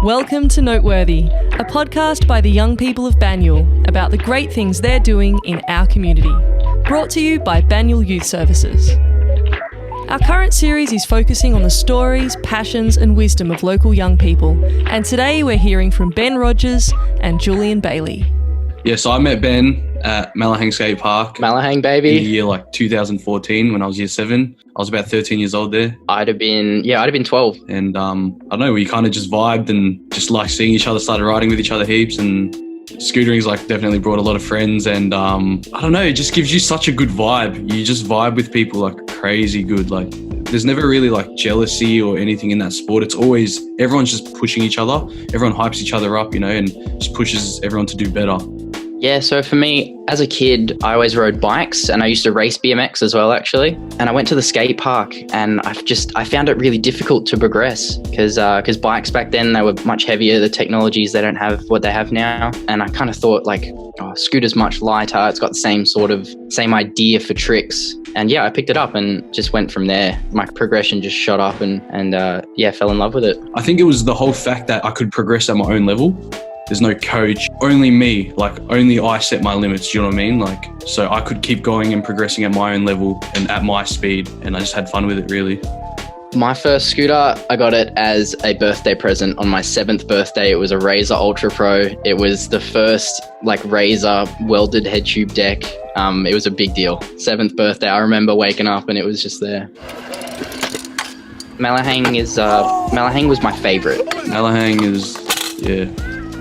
Welcome to Noteworthy, a podcast by the young people of Banyule about the great things they're doing in our community. Brought to you by Banyule Youth Services. Our current series is focusing on the stories, passions and wisdom of local young people, and today we're hearing from Ben Rogers and Julian Bailey. Yeah, so I met Ben at Malahang Skate Park. Malahang, baby. In the year 2014 when I was year 7. I was about 13 years old there. I'd have been 12. And I don't know, we kind of just vibed and just like seeing each other, started riding with each other heaps, and scootering's definitely brought a lot of friends, and I don't know, it just gives you such a good vibe. You just vibe with people crazy good. There's never really jealousy or anything in that sport. It's always, everyone's just pushing each other. Everyone hypes each other up, and just pushes everyone to do better. Yeah, so for me, as a kid, I always rode bikes, and I used to race BMX as well, actually. And I went to the skate park, and I found it really difficult to progress because bikes back then, they were much heavier. The technologies, they don't have what they have now. And I kind of thought scooter's much lighter. It's got the same idea for tricks. And yeah, I picked it up and just went from there. My progression just shot up and fell in love with it. I think it was the whole fact that I could progress at my own level. There's no coach, only me, only I set my limits, you know what I mean? So I could keep going and progressing at my own level and at my speed, and I just had fun with it, really. My first scooter, I got it as a birthday present on my 7th birthday. It was a Razor Ultra Pro. It was the first Razor welded head tube deck. It was a big deal. 7th birthday, I remember waking up and it was just there. Malahang was my favorite.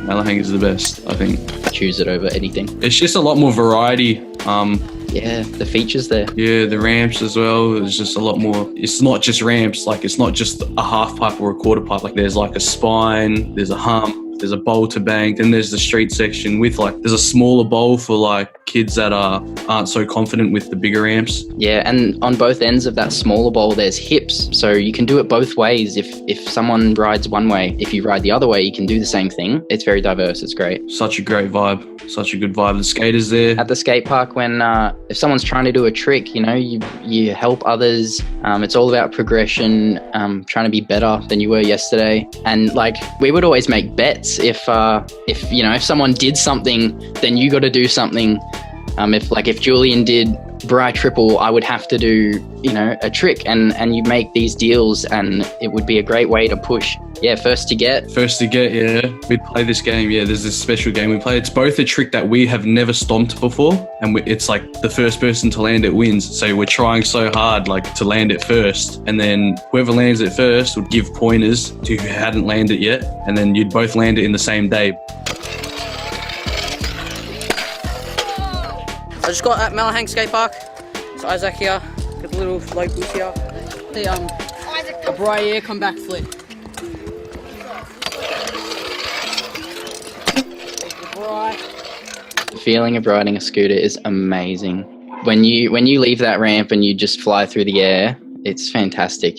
Malahang is the best, I think. I choose it over anything. It's just a lot more variety. Yeah, the features there. Yeah, the ramps as well. There's just a lot more. It's not just ramps. It's not just a half pipe or a quarter pipe. There's a spine, there's a hump, there's a bowl to bank, then there's the street section with there's a smaller bowl for kids that aren't so confident with the bigger ramps. Yeah, and on both ends of that smaller bowl there's hips, so you can do it both ways. If someone rides one way, if you ride the other way, you can do the same thing. It's very diverse. It's great. Such a great vibe. Such a good vibe. The skaters there at the skate park, when if someone's trying to do a trick, you help others. It's all about progression, trying to be better than you were yesterday. And we would always make bets. If someone did something, then you got to do something. If Julian did Bri triple, I would have to do a trick, and you make these deals, and it would be a great way to push. Yeah, first to get. Yeah, we'd play this game. Yeah, there's this special game we play. It's both a trick that we have never stomped before, and it's the first person to land it wins. So we're trying so hard to land it first, and then whoever lands it first would give pointers to who hadn't landed yet, and then you'd both land it in the same day. I just got at Malahang Skate Park. It's Isaac here. Got the little float booth here. The Bri come back flip. The feeling of riding a scooter is amazing. When you leave that ramp and you just fly through the air, it's fantastic.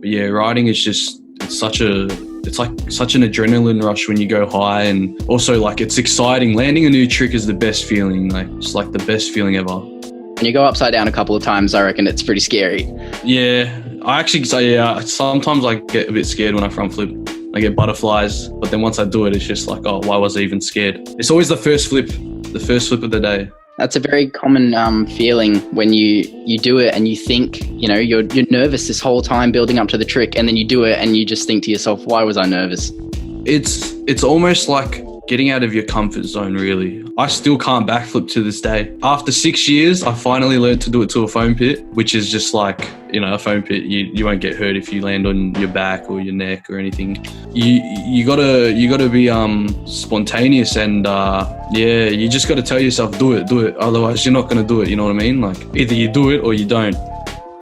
Riding is just such an adrenaline rush when you go high, and also it's exciting. Landing a new trick is the best feeling. It's the best feeling ever. When you go upside down a couple of times, I reckon it's pretty scary. Yeah, I actually say sometimes I get a bit scared when I front flip. I get butterflies, but then once I do it, it's just oh, why was I even scared? It's always the first flip of the day. That's a very common feeling when you do it and you think, you're nervous this whole time building up to the trick, and then you do it and you just think to yourself, why was I nervous? It's almost like getting out of your comfort zone, really. I still can't backflip to this day. After 6 years, I finally learned to do it to a foam pit, which is just a foam pit. You won't get hurt if you land on your back or your neck or anything. You gotta be spontaneous, and you just gotta tell yourself, do it. Otherwise, you're not gonna do it. You know what I mean? Either you do it or you don't.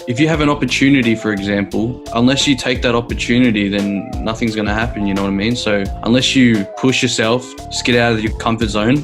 If you have an opportunity, for example, unless you take that opportunity, then nothing's going to happen, you know what I mean? So unless you push yourself, just get out of your comfort zone,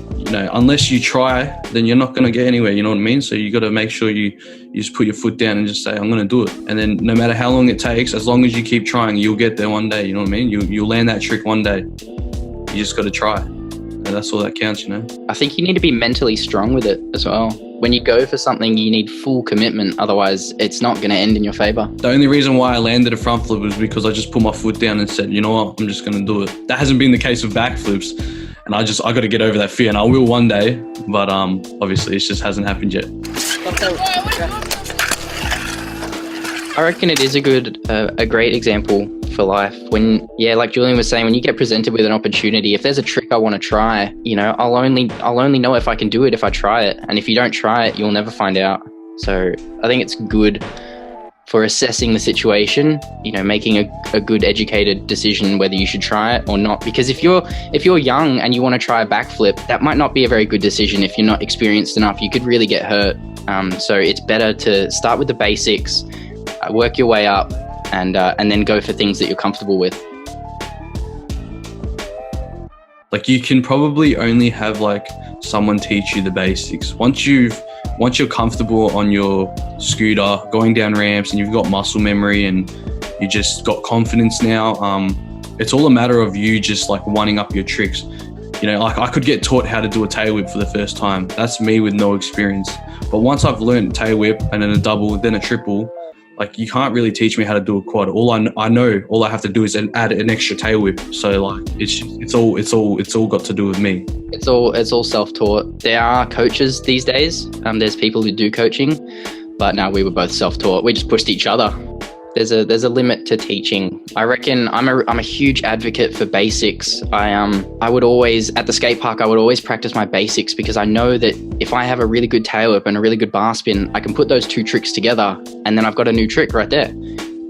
unless you try, then you're not going to get anywhere, you know what I mean? So you got to make sure you just put your foot down and just say, I'm going to do it. And then no matter how long it takes, as long as you keep trying, you'll get there one day, you know what I mean? You'll land that trick one day. You just got to try. And that's all that counts, I think you need to be mentally strong with it as well. when you go for something, you need full commitment. Otherwise, it's not going to end in your favor. The only reason why I landed a front flip was because I just put my foot down and said, you know what, I'm just going to do it. That hasn't been the case with backflips. And I got to get over that fear, and I will one day. But obviously, it just hasn't happened yet. I reckon it is a great example for life. When, like Julian was saying, when you get presented with an opportunity, if there's a trick I want to try, I'll only know if I can do it if I try it. And if you don't try it, you'll never find out. So I think it's good for assessing the situation, making a good educated decision whether you should try it or not. Because if you're young and you want to try a backflip, that might not be a very good decision. If you're not experienced enough, you could really get hurt. So it's better to start with the basics, work your way up, and then go for things that you're comfortable with. Like, you can probably only have like someone teach you the basics. Once you're comfortable on your scooter, going down ramps, and you've got muscle memory and you just got confidence now, it's all a matter of you just like one-ing up your tricks. Like I could get taught how to do a tail whip for the first time. That's me with no experience. But once I've learned tail whip and then a double, then a triple, like you can't really teach me how to do a quad. All I have to do is add an extra tail whip. So like it's all got to do with me. It's all self-taught. There are coaches these days. There's people who do coaching, but no, we were both self-taught. We just pushed each other. There's a limit to teaching. I reckon I'm a huge advocate for basics. I would always, at the skate park, I would always practice my basics, because I know that if I have a really good tail whip and a really good bar spin, I can put those two tricks together and then I've got a new trick right there.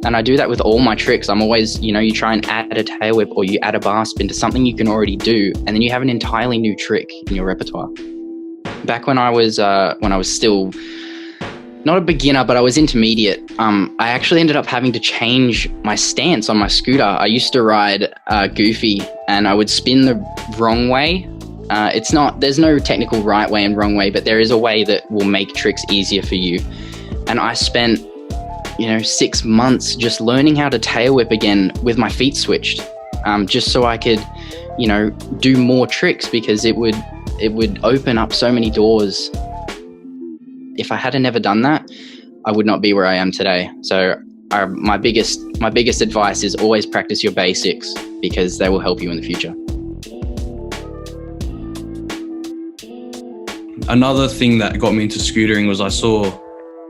And I do that with all my tricks. I'm always, you try and add a tail whip or you add a bar spin to something you can already do, and then you have an entirely new trick in your repertoire. Back when I was still not a beginner, but I was intermediate, I actually ended up having to change my stance on my scooter. I used to ride goofy, and I would spin the wrong way. There's no technical right way and wrong way, but there is a way that will make tricks easier for you. And I spent 6 months just learning how to tail whip again with my feet switched, just so I could, do more tricks, because it would open up so many doors. If I had never done that, I would not be where I am today. So my biggest advice is always practice your basics, because they will help you in the future. Another thing that got me into scootering was I saw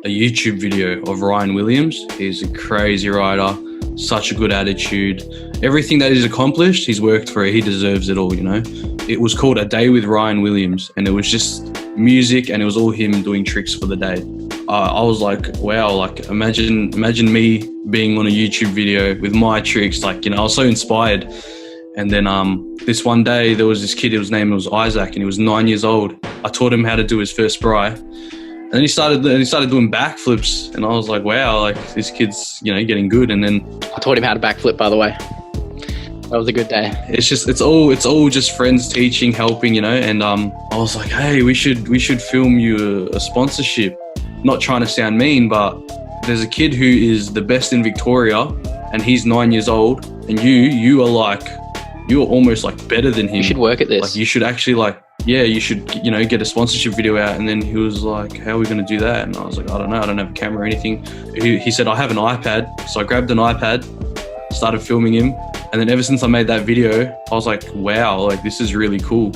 a YouTube video of Ryan Williams. He's a crazy rider, such a good attitude. Everything that he's accomplished, he's worked for it. He deserves it all, It was called A Day with Ryan Williams, and it was just music, and it was all him doing tricks for the day. I was like, wow, like imagine me being on a YouTube video with my tricks. Like, I was so inspired. And then this one day there was this kid, his name was Isaac, and he was 9 years old. I taught him how to do his first spry. And then he started doing backflips, and I was like, wow, like this kid's, getting good. And then I taught him how to backflip, by the way. That was a good day. It's all just friends teaching, helping, and I was like, hey, we should film you a sponsorship. Not trying to sound mean, but there's a kid who is the best in Victoria, and he's 9 years old, and you're almost like better than him. You should work at this. Like you should actually you should, get a sponsorship video out. And then he was like, how are we going to do that? And I was like, I don't know. I don't have a camera or anything. He said, I have an iPad. So I grabbed an iPad, started filming him. And then ever since I made that video, I was like, wow, like this is really cool.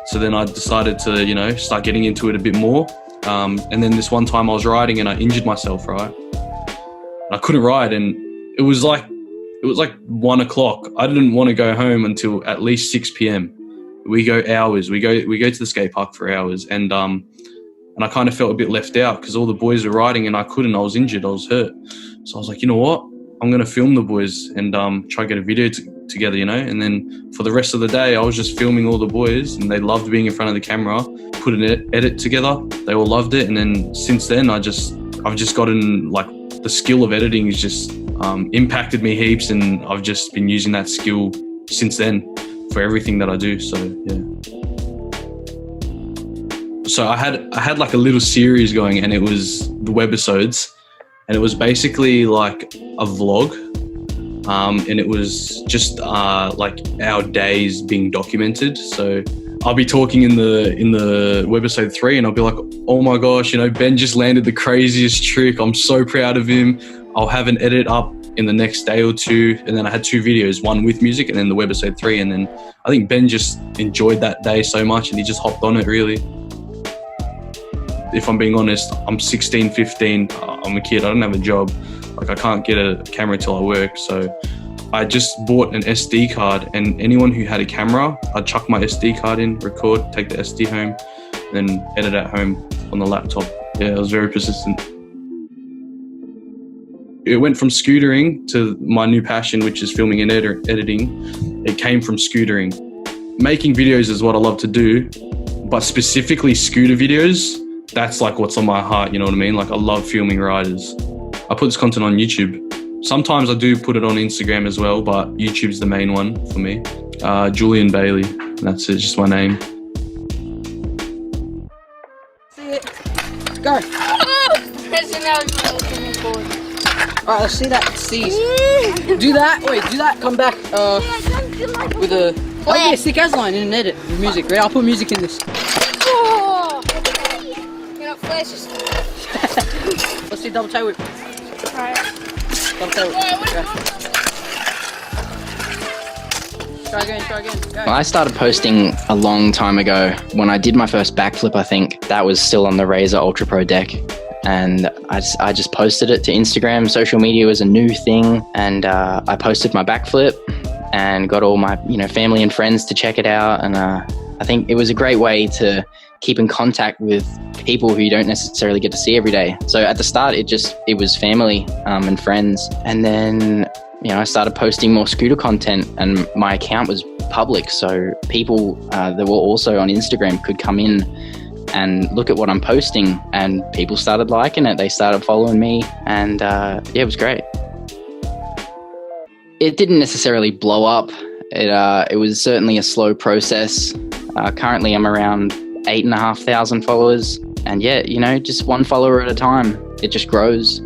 So then I decided to, start getting into it a bit more. And then this one time I was riding and I injured myself, right? And I couldn't ride, and it was like 1 o'clock. I didn't want to go home until at least 6 p.m. We go hours. We go to the skate park for hours, and I kind of felt a bit left out because all the boys were riding and I couldn't. I was injured. I was hurt. So I was like, you know what? I'm going to film the boys and try to get a video together, And then for the rest of the day, I was just filming all the boys, and they loved being in front of the camera, put an edit together. They all loved it. And then since then, I've just gotten like the skill of editing has just impacted me heaps, and I've just been using that skill since then for everything that I do. So, yeah. So I had like a little series going, and it was the webisodes. And it was basically like a vlog, and it was just like our days being documented. So I'll be talking in the webisode 3 and I'll be like, oh my gosh, Ben just landed the craziest trick. I'm so proud of him. I'll have an edit up in the next day or two. And then I had 2 videos, one with music and then the webisode 3. And then I think Ben just enjoyed that day so much and he just hopped on it really. If I'm being honest, I'm 16, 15. I'm a kid. I don't have a job. Like I can't get a camera till I work. So I just bought an SD card, and anyone who had a camera, I'd chuck my SD card in, record, take the SD home, and then edit at home on the laptop. Yeah, I was very persistent. It went from scootering to my new passion, which is filming and editing. It came from scootering. Making videos is what I love to do, but specifically scooter videos, that's like what's on my heart, you know what I mean? Like I love filming riders. I put this content on YouTube. Sometimes I do put it on Instagram as well, but YouTube's the main one for me. Julian Bailey, that's it, just my name. See it. Go. Alright, let's see that C's. Do that, wait, do that, come back with a... Oh yeah, stick as line in an edit with music, right? I'll put music in this. Let's see double toe whip. Alright. Double toe whip. Go. Try again. Go. Well, I started posting a long time ago. When I did my first backflip, I think that was still on the Razor Ultra Pro deck. And I just posted it to Instagram. Social media was a new thing. And I posted my backflip and got all my family and friends to check it out. And I think it was a great way to keep in contact with people who you don't necessarily get to see every day. So at the start, it was family and friends. And then, I started posting more scooter content and my account was public. So people that were also on Instagram could come in and look at what I'm posting, and people started liking it. They started following me, and it was great. It didn't necessarily blow up. It was certainly a slow process. Currently I'm around 8,500 followers, and just one follower at a time. It just grows.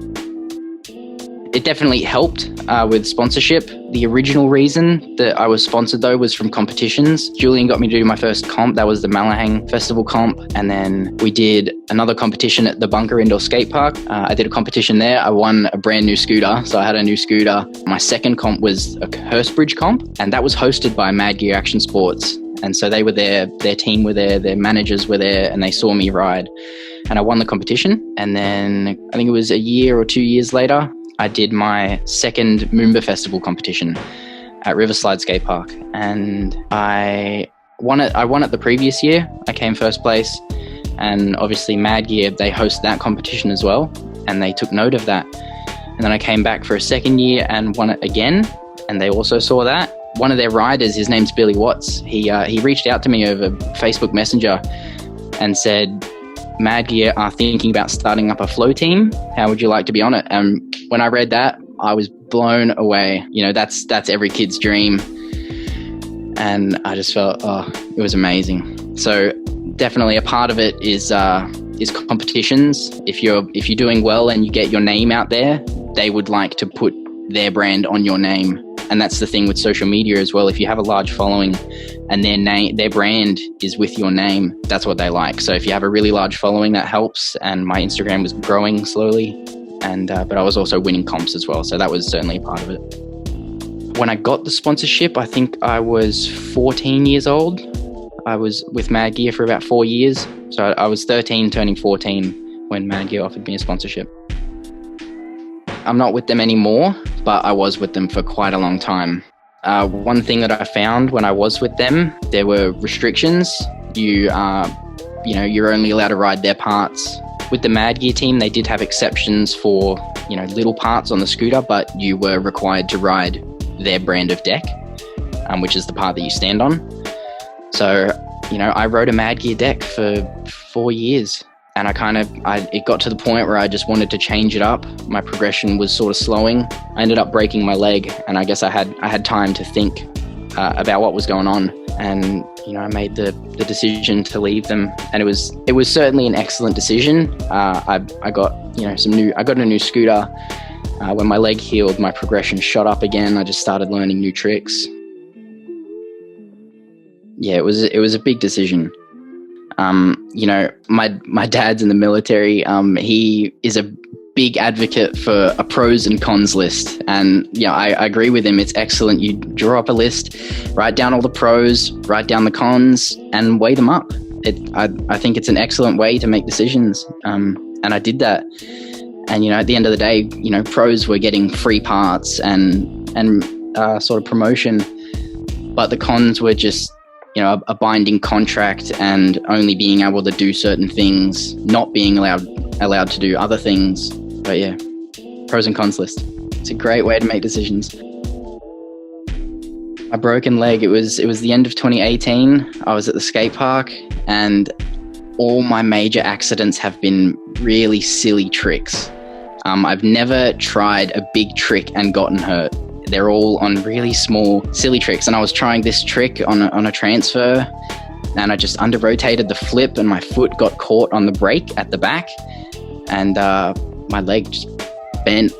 It definitely helped with sponsorship. The original reason that I was sponsored though was from competitions. Julian got me to do my first comp. That was the Malahang Festival comp. And then we did another competition at the Bunker Indoor Skate Park. I did a competition there. I won a brand new scooter. So I had a new scooter. My second comp was a Hurstbridge comp, and that was hosted by Mad Gear Action Sports. And so they were there, their team were there, their managers were there, and they saw me ride. And I won the competition. And then I think it was a year or 2 years later, I did my second Moomba Festival competition at Riverslide Skate Park. And I won it the previous year. I came first place. And obviously Mad Gear, they host that competition as well. And they took note of that. And then I came back for a second year and won it again. And they also saw that. One of their riders, his name's Billy Watts. He reached out to me over Facebook Messenger and said, Mad Gear are thinking about starting up a flow team. How would you like to be on it? And when I read that, I was blown away. That's every kid's dream. And I just felt, it was amazing. So definitely a part of it is competitions. If you're doing well and you get your name out there, they would like to put their brand on your name. And that's the thing with social media as well. If you have a large following and their brand is with your name, that's what they like. So if you have a really large following, that helps. And my Instagram was growing slowly, but I was also winning comps as well. So that was certainly a part of it. When I got the sponsorship, I think I was 14 years old. I was with Mad Gear for about 4 years. So I was 13 turning 14 when Mad Gear offered me a sponsorship. I'm not with them anymore, but I was with them for quite a long time. One thing that I found when I was with them, there were restrictions. You're only allowed to ride their parts. With the Mad Gear team, they did have exceptions for, little parts on the scooter, but you were required to ride their brand of deck, which is the part that you stand on. So, I rode a Mad Gear deck for 4 years. And it got to the point where I just wanted to change it up. My progression was sort of slowing. I ended up breaking my leg, and I guess I had time to think about what was going on. And I made the decision to leave them, and it was certainly an excellent decision. I got a new scooter. When my leg healed, my progression shot up again. I just started learning new tricks. Yeah, it was a big decision. My dad's in the military. He is a big advocate for a pros and cons list. And I agree with him. It's excellent. You draw up a list, write down all the pros, write down the cons, and weigh them up. I think it's an excellent way to make decisions. And I did that. And, at the end of the day, pros were getting free parts and sort of promotion. But the cons were just, a binding contract and only being able to do certain things, not being allowed to do other things. But yeah, pros and cons list. It's a great way to make decisions. My broken leg, it was the end of 2018. I was at the skate park, and all my major accidents have been really silly tricks. I've never tried a big trick and gotten hurt. They're all on really small, silly tricks. And I was trying this trick on a transfer, and I just under-rotated the flip, and my foot got caught on the brake at the back, and my leg just bent.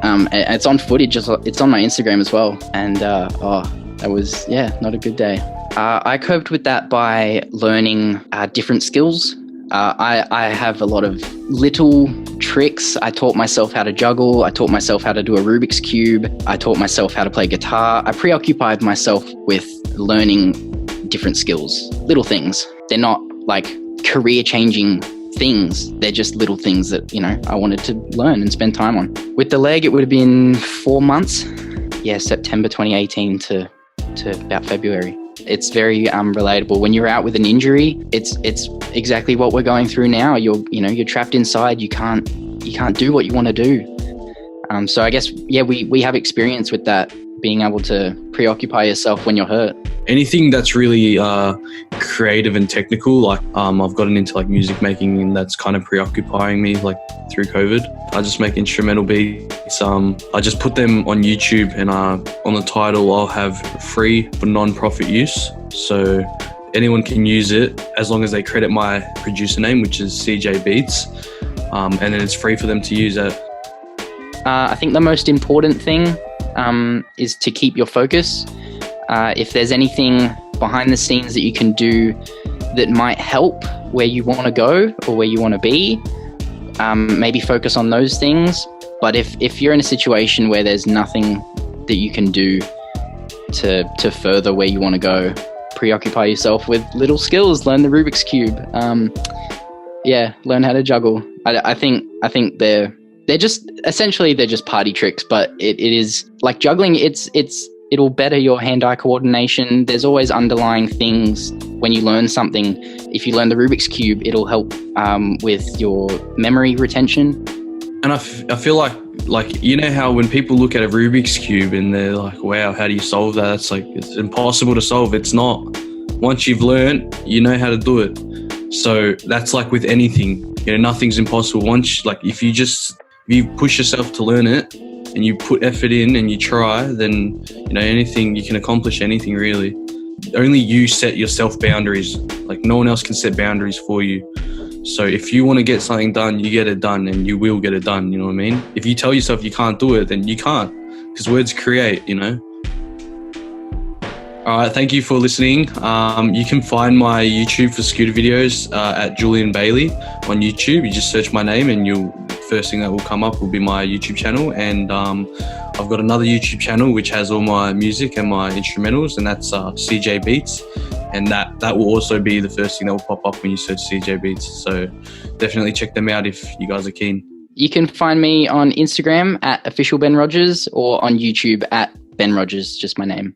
It's on footage. It's on my Instagram as well. And that was, not a good day. I coped with that by learning different skills. I have a lot of little tricks. I taught myself how to juggle. I taught myself how to do a Rubik's Cube. I taught myself how to play guitar. I preoccupied myself with learning different skills, little things. They're not like career-changing things. They're just little things that, I wanted to learn and spend time on. With the leg, it would have been 4 months. Yeah, September 2018 to about February. It's very relatable. When you're out with an injury, it's exactly what we're going through now. You're trapped inside. You can't do what you want to do. So I guess we have experience with that, being able to preoccupy yourself when you're hurt. Anything that's really creative and technical, like I've gotten into like music making, and that's kind of preoccupying me like through COVID. I just make instrumental beats. I just put them on YouTube, and on the title I'll have free for non-profit use. So anyone can use it as long as they credit my producer name, which is CJ Beats, and then it's free for them to use it. I think the most important thing is to keep your focus. If there's anything behind the scenes that you can do that might help where you want to go or where you want to be, maybe focus on those things. But if you're in a situation where there's nothing that you can do to further where you want to go, preoccupy yourself with little skills. Learn the Rubik's Cube. Learn how to juggle. I think they're just party tricks, but it is like juggling. It'll better your hand-eye coordination. There's always underlying things when you learn something. If you learn the Rubik's Cube, it'll help with your memory retention. And I feel like how when people look at a Rubik's Cube and they're like, wow, how do you solve that? It's like, it's impossible to solve. It's not. Once you've learned, you know how to do it. So that's like with anything, nothing's impossible. If you push yourself to learn it and you put effort in and you try, then, anything, you can accomplish anything really. Only you set yourself boundaries. Like no one else can set boundaries for you. So if you want to get something done, you get it done, and you will get it done. You know what I mean? If you tell yourself you can't do it, then you can't, because words create, All right, thank you for listening. You can find my YouTube for scooter videos at Julian Bailey on YouTube. You just search my name, and first thing that will come up will be my YouTube channel. And I've got another YouTube channel which has all my music and my instrumentals, and that's CJ Beats. And that will also be the first thing that will pop up when you search CJ Beats. So definitely check them out if you guys are keen. You can find me on Instagram at official Ben Rogers, or on YouTube at Ben Rogers, just my name.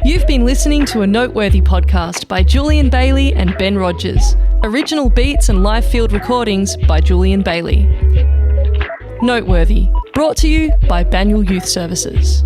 You've been listening to a Noteworthy podcast by Julian Bailey and Ben Rogers. Original beats and live field recordings by Julian Bailey. Noteworthy, brought to you by Banyule Youth Services.